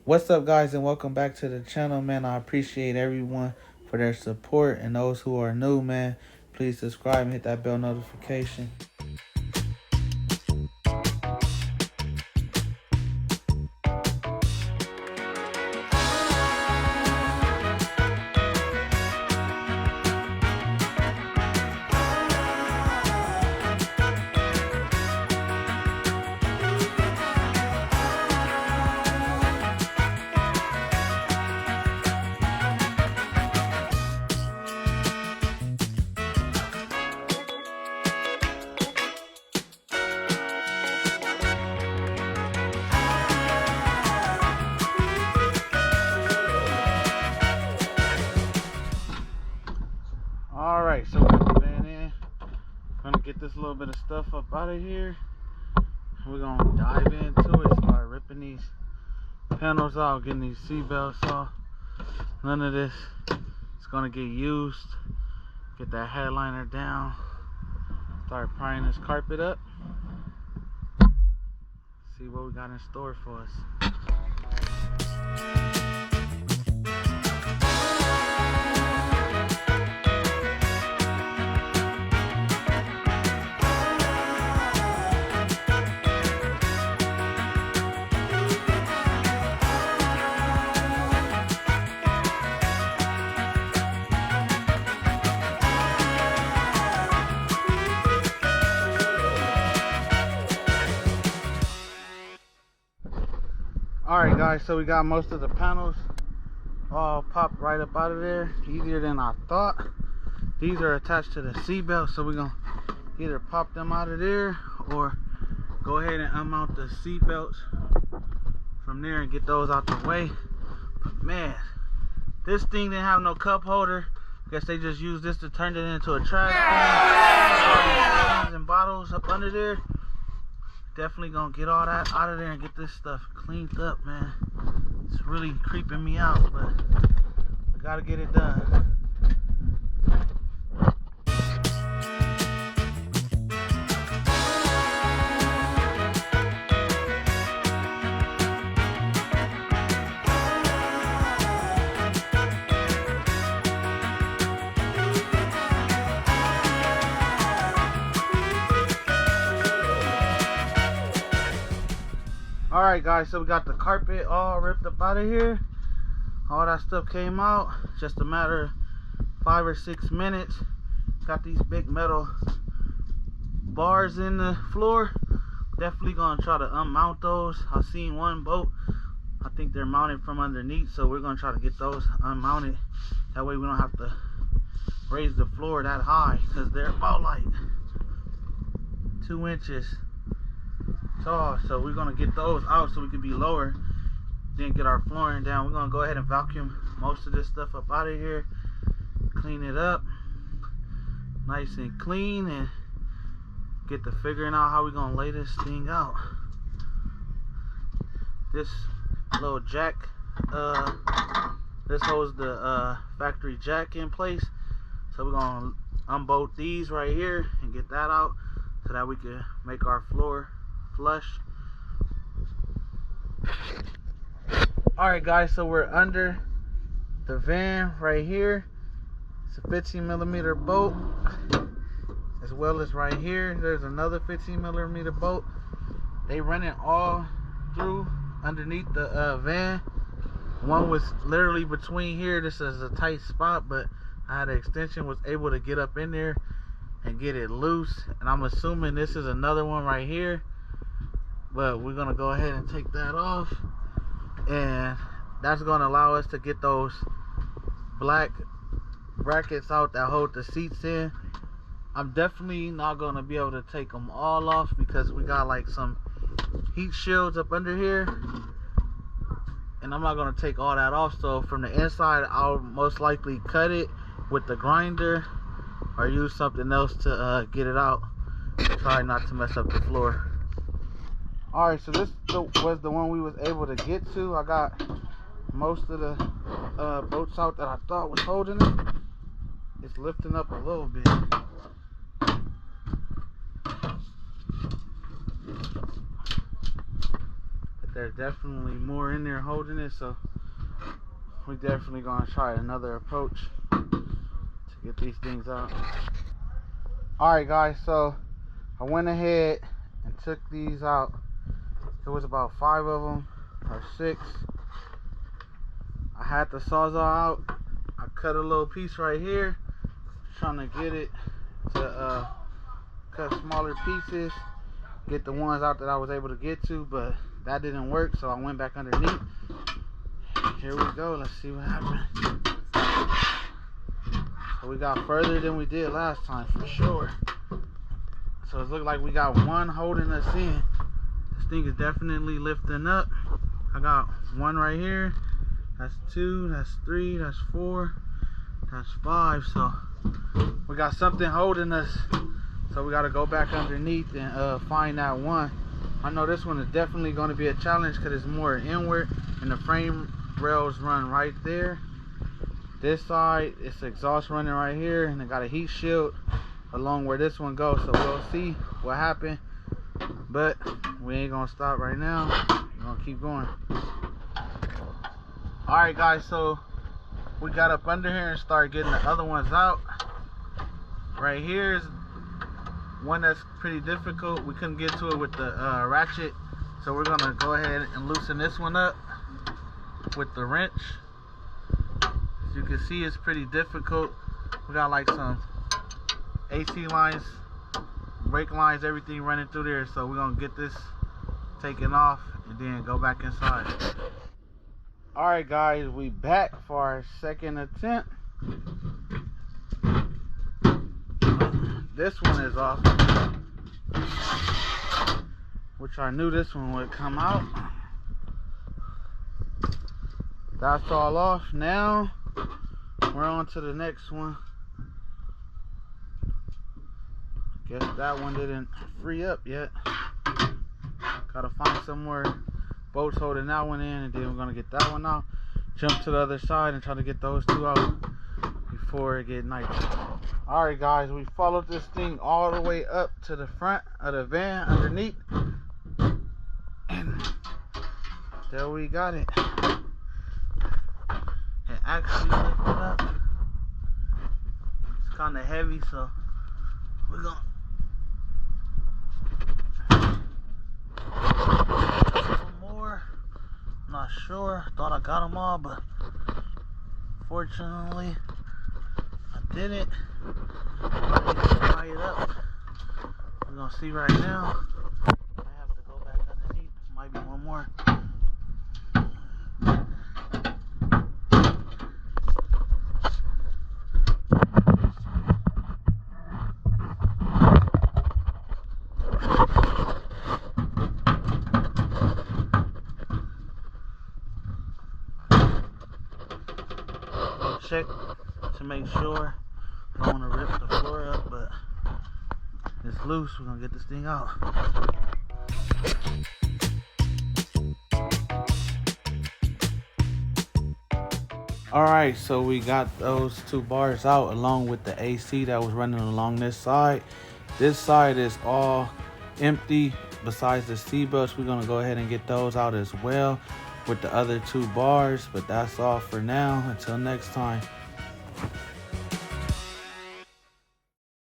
What's up, guys, and welcome back to the channel, man. I appreciate everyone for their support, and those who are new, man, please subscribe and hit that bell notification. Alright, so we got the van in. Gonna get this little bit of stuff up out of here. We're gonna dive into it, start ripping these panels out, getting these seat belts off. None of this is gonna get used. Get that headliner down. Start prying this carpet up. See what we got in store for us. Alright guys, so we got most of the panels all popped right up out of there. Easier than I thought. These are attached to the seat belt, so we're gonna either pop them out of there or go ahead and unmount the seat belts from there and get those out the way. But man, this thing didn't have no cup holder. Guess they just used this to turn it into a trash can. All these and bottles up under there. Definitely gonna get all that out of there and get this stuff cleaned up, man. It's really creeping me out, but I gotta get it done. Alright guys, so we got the carpet all ripped up out of here. All that stuff came out. Just a matter of 5 or 6 minutes. Got these big metal bars in the floor. Definitely gonna try to unmount those. I've seen one boat. I think they're mounted from underneath, so we're gonna try to get those unmounted. That way we don't have to raise the floor that high, because they're about like 2 inches tall. So we're gonna get those out so we can be lower, then get our flooring down. We're gonna go ahead and vacuum most of this stuff up out of here, clean it up nice and clean, and get to figuring out how we're gonna lay this thing out. This little jack, this holds the factory jack in place, so we're gonna unbolt these right here and get that out so that we can make our floor flush. Alright guys, so we're under the van right here. It's a 15mm bolt, as well as right here there's another 15mm bolt. They run it all through underneath the van. One was literally between here. This is a tight spot, but I had an extension, was able to get up in there and get it loose, and I'm assuming this is another one right here. But we're gonna go ahead and take that off, and that's gonna allow us to get those black brackets out that hold the seats in. I'm definitely not gonna be able to take them all off because we got like some heat shields up under here, and I'm not gonna take all that off. So from the inside, I'll most likely cut it with the grinder or use something else to get it out. Try not to mess up the floor. Alright, so this was the one we was able to get to. I got most of the bolts out that I thought was holding it. It's lifting up a little bit. there's definitely more in there holding it, so we definitely gonna try another approach to get these things out. Alright guys, so I went ahead and took these out. There was about 5 of them or 6. I had the Sawzall out. I cut a little piece right here, trying to get it to cut smaller pieces, get the ones out that I was able to get to, but that didn't work, so I went back underneath. Here we go, let's see what happened. So we got further than we did last time for sure. So it looks like we got one holding us in. This thing is definitely lifting up. I got one right here. That's 2, that's 3, that's 4, that's 5. So we got something holding us. So we got to go back underneath and find that one. I know this one is definitely going to be a challenge because it's more inward and the frame rails run right there. This side, it's exhaust running right here, and it got a heat shield along where this one goes. So we'll see what happened, but we ain't gonna stop right now. We're gonna keep going. Alright guys, so we got up under here and started getting the other ones out. Right here is one that's pretty difficult. We couldn't get to it with the ratchet, so we're gonna go ahead and loosen this one up with the wrench. As you can see, it's pretty difficult. We got like some AC lines, brake lines, everything running through there, so we're gonna get this taken off and then go back inside. Alright guys, we back for our second attempt. This one is off, which I knew this one would come out. That's all off. Now we're on to the next one. Guess that one didn't free up yet. Gotta find somewhere bolts holding that one in, and then we're gonna get that one out, jump to the other side and try to get those two out before it get night. Alright guys, we followed this thing all the way up to the front of the van underneath, and there we got it. It actually lifted up. It's kind of heavy, so we're gonna more. I'm not sure. Thought I got them all, but fortunately I didn't. I need to tie it up. We're gonna see right now. I have to go back underneath. Might be one more. Check to make sure. I don't want to rip the floor up, but it's loose. We're gonna get this thing out. Alright, so we got those 2 bars out along with the AC that was running along this side. This side is all empty besides the C-belts. We're gonna go ahead and get those out as well with the other 2 bars, but that's all for now. Until next time.